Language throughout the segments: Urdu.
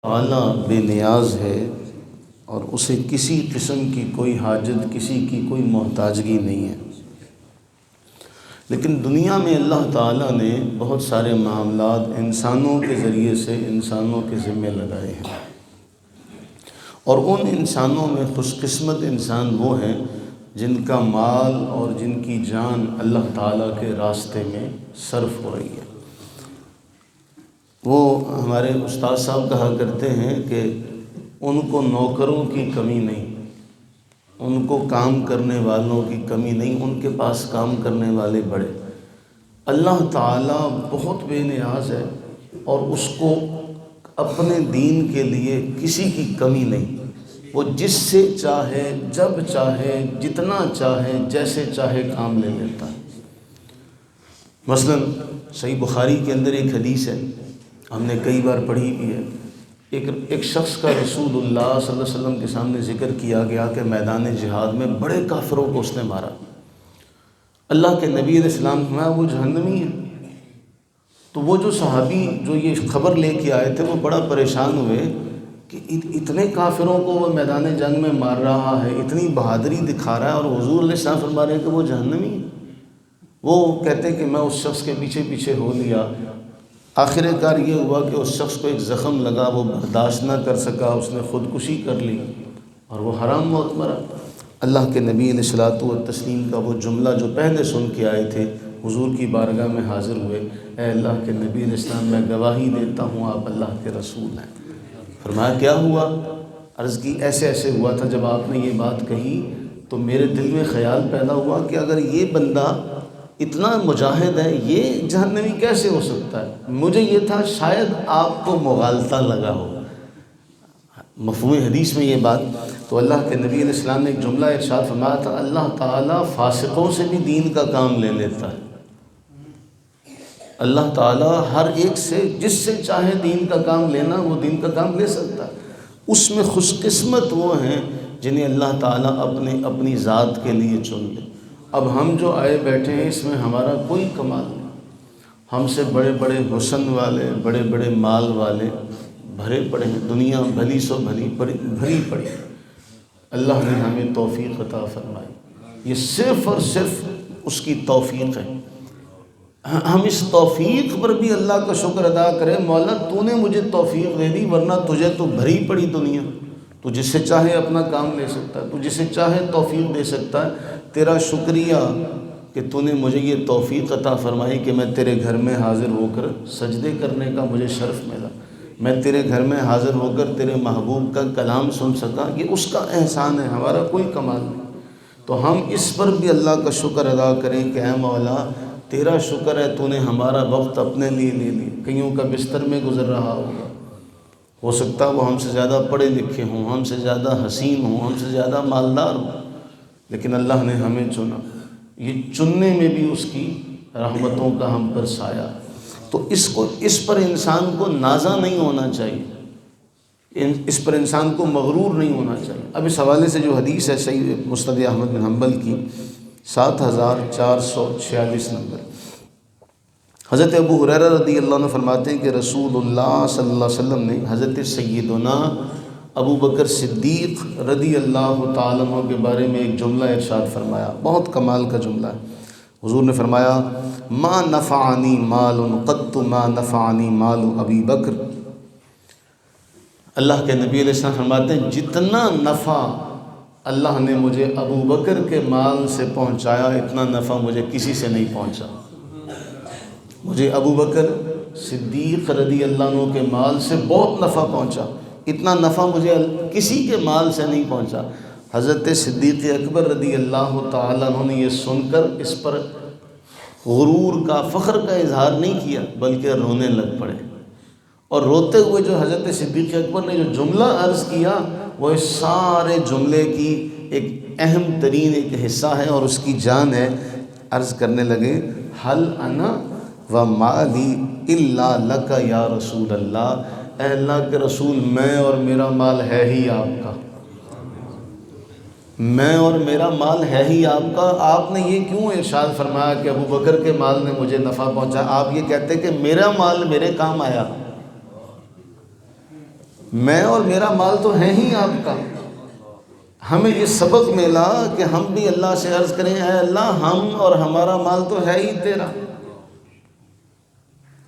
تعالیٰ بے نیاز ہے اور اسے کسی قسم کی کوئی حاجت، کسی کی کوئی محتاجگی نہیں ہے۔ لیکن دنیا میں اللہ تعالیٰ نے بہت سارے معاملات انسانوں کے ذریعے سے انسانوں کے ذمے لگائے ہیں، اور ان انسانوں میں خوش قسمت انسان وہ ہیں جن کا مال اور جن کی جان اللہ تعالیٰ کے راستے میں صرف ہو رہی ہے۔ وہ ہمارے استاد صاحب کہا کرتے ہیں کہ ان کو نوکروں کی کمی نہیں، ان کو کام کرنے والوں کی کمی نہیں، ان کے پاس کام کرنے والے بڑے۔ اللہ تعالیٰ بہت بے نیاز ہے اور اس کو اپنے دین کے لیے کسی کی کمی نہیں۔ وہ جس سے چاہے، جب چاہے، جتنا چاہے، جیسے چاہے کام لے لیتا ہے۔ مثلا صحیح بخاری کے اندر ایک حدیث ہے، ہم نے کئی بار پڑھی بھی ہے۔ ایک شخص کا رسول اللہ صلی اللہ علیہ وسلم کے سامنے ذکر کیا گیا کہ میدان جہاد میں بڑے کافروں کو اس نے مارا۔ اللہ کے نبی علیہ السلام فرمایا وہ جہنمی ہے۔ تو وہ جو صحابی جو یہ خبر لے کے آئے تھے وہ بڑا پریشان ہوئے کہ اتنے کافروں کو وہ میدان جنگ میں مار رہا ہے، اتنی بہادری دکھا رہا ہے، اور حضور علیہ السلام فرما رہے ہیں کہ وہ جہنمی ہے۔ وہ کہتے کہ میں اس شخص کے پیچھے پیچھے ہو لیا۔ آخر کار یہ ہوا کہ اس شخص کو ایک زخم لگا، وہ برداشت نہ کر سکا، اس نے خودکشی کر لی اور وہ حرام موت مرا۔ اللہ کے نبی علیہ الصلوۃ والتسلیم کا وہ جملہ جو پہلے سن کے آئے تھے، حضور کی بارگاہ میں حاضر ہوئے، اے اللہ کے نبی علیہ السلام میں گواہی دیتا ہوں آپ اللہ کے رسول ہیں۔ فرمایا کیا ہوا؟ عرض کی ایسے ایسے ہوا تھا، جب آپ نے یہ بات کہی تو میرے دل میں خیال پیدا ہوا کہ اگر یہ بندہ اتنا مجاہد ہے، یہ جہنمی کیسے ہو سکتا ہے؟ مجھے یہ تھا شاید آپ کو مغالطہ لگا ہو، مفہوم حدیث میں یہ بات۔ تو اللہ کے نبی علیہ السلام نے ایک جملہ ارشاد فرمایا تھا، اللہ تعالیٰ فاسقوں سے بھی دین کا کام لے لیتا ہے۔ اللہ تعالیٰ ہر ایک سے جس سے چاہے دین کا کام لینا، وہ دین کا کام لے سکتا ہے۔ اس میں خوش قسمت وہ ہیں جنہیں اللہ تعالیٰ اپنی ذات کے لیے چن لے۔ اب ہم جو آئے بیٹھے ہیں اس میں ہمارا کوئی کمال نہیں، ہم سے بڑے بڑے حسن والے، بڑے بڑے مال والے بھرے پڑے ہیں، دنیا بھلی سو بھری پڑی۔ اللہ نے ہمیں توفیق عطا فرمائی، یہ صرف اور صرف اس کی توفیق ہے۔ ہم اس توفیق پر بھی اللہ کا شکر ادا کریں، مولا تو نے مجھے توفیق دے دی، ورنہ تجھے تو بھری پڑی دنیا۔ تو جسے چاہے اپنا کام لے سکتا ہے، تو جسے چاہے توفیق دے سکتا ہے۔ تیرا شکریہ کہ تو نے مجھے یہ توفیق عطا فرمائی کہ میں تیرے گھر میں حاضر ہو کر سجدے کرنے کا مجھے شرف ملا، میں تیرے گھر میں حاضر ہو کر تیرے محبوب کا کلام سن سکا، یہ اس کا احسان ہے، ہمارا کوئی کمال نہیں۔ تو ہم اس پر بھی اللہ کا شکر ادا کریں کہ اے مولا تیرا شکر ہے تو نے ہمارا وقت اپنے لیے لے لیا۔ کئیوں کا بستر میں گزر رہا ہوگا، ہو سکتا ہے وہ ہم سے زیادہ پڑھے لکھے ہوں، ہم سے زیادہ حسین ہوں، ہم سے زیادہ مالدار ہوں، لیکن اللہ نے ہمیں چنا۔ یہ چننے میں بھی اس کی رحمتوں کا ہم پر سایہ۔ تو اس پر انسان کو نازا نہیں ہونا چاہیے، اس پر انسان کو مغرور نہیں ہونا چاہیے۔ اب اس حوالے سے جو حدیث ہے صحیح مسند احمد بن حنبل کی 7446 نمبر، حضرت ابو ہریرہ رضی اللہ عنہ فرماتے ہیں کہ رسول اللہ صلی اللہ علیہ وسلم نے حضرت سیدنا ابو بکر صدیق رضی اللہ تعالیٰ عنہ کے بارے میں ایک جملہ ارشاد فرمایا، بہت کمال کا جملہ ہے۔ حضور نے فرمایا ما نفعنی مال قط ما نفعنی مال ابی بکر۔ اللہ کے نبی علیہ السلام فرماتے ہیں جتنا نفع اللہ نے مجھے ابو بکر کے مال سے پہنچایا، اتنا نفع مجھے کسی سے نہیں پہنچا۔ مجھے ابو بکر صدیق رضی اللہ عنہ کے مال سے بہت نفع پہنچا، اتنا نفع مجھے کسی کے مال سے نہیں پہنچا۔ حضرت صدیق اکبر رضی اللہ تعالیٰ عنہ نے یہ سن کر اس پر غرور کا، فخر کا اظہار نہیں کیا، بلکہ رونے لگ پڑے، اور روتے ہوئے جو حضرت صدیق اکبر نے جو جملہ عرض کیا وہ اس سارے جملے کی ایک اہم ترین ایک حصہ ہے اور اس کی جان ہے۔ عرض کرنے لگے حل انا ومالی الا لک یا رسول اللہ، اے اللہ کے رسول میں اور میرا مال ہے ہی آپ کا، میں اور میرا مال ہے ہی آپ کا۔ آپ نے یہ کیوں ارشاد فرمایا کہ ابو بکر کے مال نے مجھے نفع پہنچا؟ آپ یہ کہتے کہ میرا مال میرے کام آیا، میں اور میرا مال تو ہے ہی آپ کا۔ ہمیں یہ سبق ملا کہ ہم بھی اللہ سے عرض کریں اے اللہ ہم اور ہمارا مال تو ہے ہی تیرا،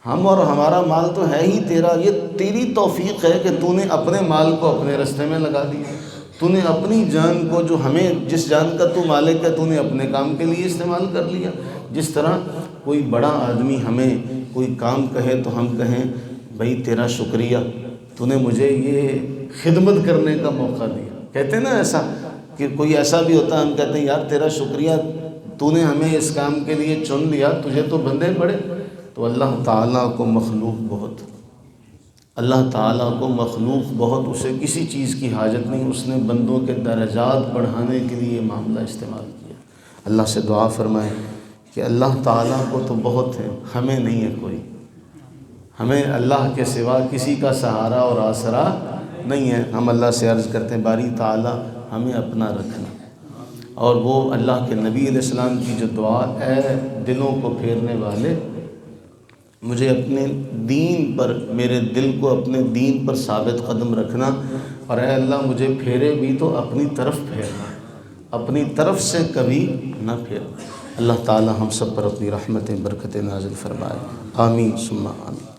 ہم اور ہمارا مال تو ہے ہی تیرا، یہ تیری توفیق ہے کہ تو نے اپنے مال کو اپنے رستے میں لگا دیا، تو نے اپنی جان کو، جو ہمیں جس جان کا تو مالک ہے، تو نے اپنے کام کے لیے استعمال کر لیا۔ جس طرح کوئی بڑا آدمی ہمیں کوئی کام کہے تو ہم کہیں بھئی تیرا شکریہ، تو نے مجھے یہ خدمت کرنے کا موقع دیا۔ کہتے ہیں نا ایسا، کہ کوئی ایسا بھی ہوتا ہے ہم کہتے ہیں یار تیرا شکریہ، تو نے ہمیں اس کام کے لیے چن لیا، تجھے تو بندے پڑے۔ تو اللہ تعالیٰ کو مخلوق بہت، اللہ تعالیٰ کو مخلوق بہت، اسے کسی چیز کی حاجت نہیں، اس نے بندوں کے درجات بڑھانے کے لیے یہ معاملہ استعمال کیا۔ اللہ سے دعا فرمائیں کہ اللہ تعالیٰ کو تو بہت ہے، ہمیں نہیں ہے کوئی، ہمیں اللہ کے سوا کسی کا سہارا اور آسرا نہیں ہے۔ ہم اللہ سے عرض کرتے ہیں باری تعالیٰ ہمیں اپنا رکھنا، اور وہ اللہ کے نبی علیہ السلام کی جو دعا، اے دلوں کو پھیرنے والے مجھے اپنے دین پر، میرے دل کو اپنے دین پر ثابت قدم رکھنا، اور اے اللہ مجھے پھیرے بھی تو اپنی طرف پھیرنا، اپنی طرف سے کبھی نہ پھیرنا۔ اللہ تعالی ہم سب پر اپنی رحمتیں برکتیں نازل فرمائے، آمین ثم آمین۔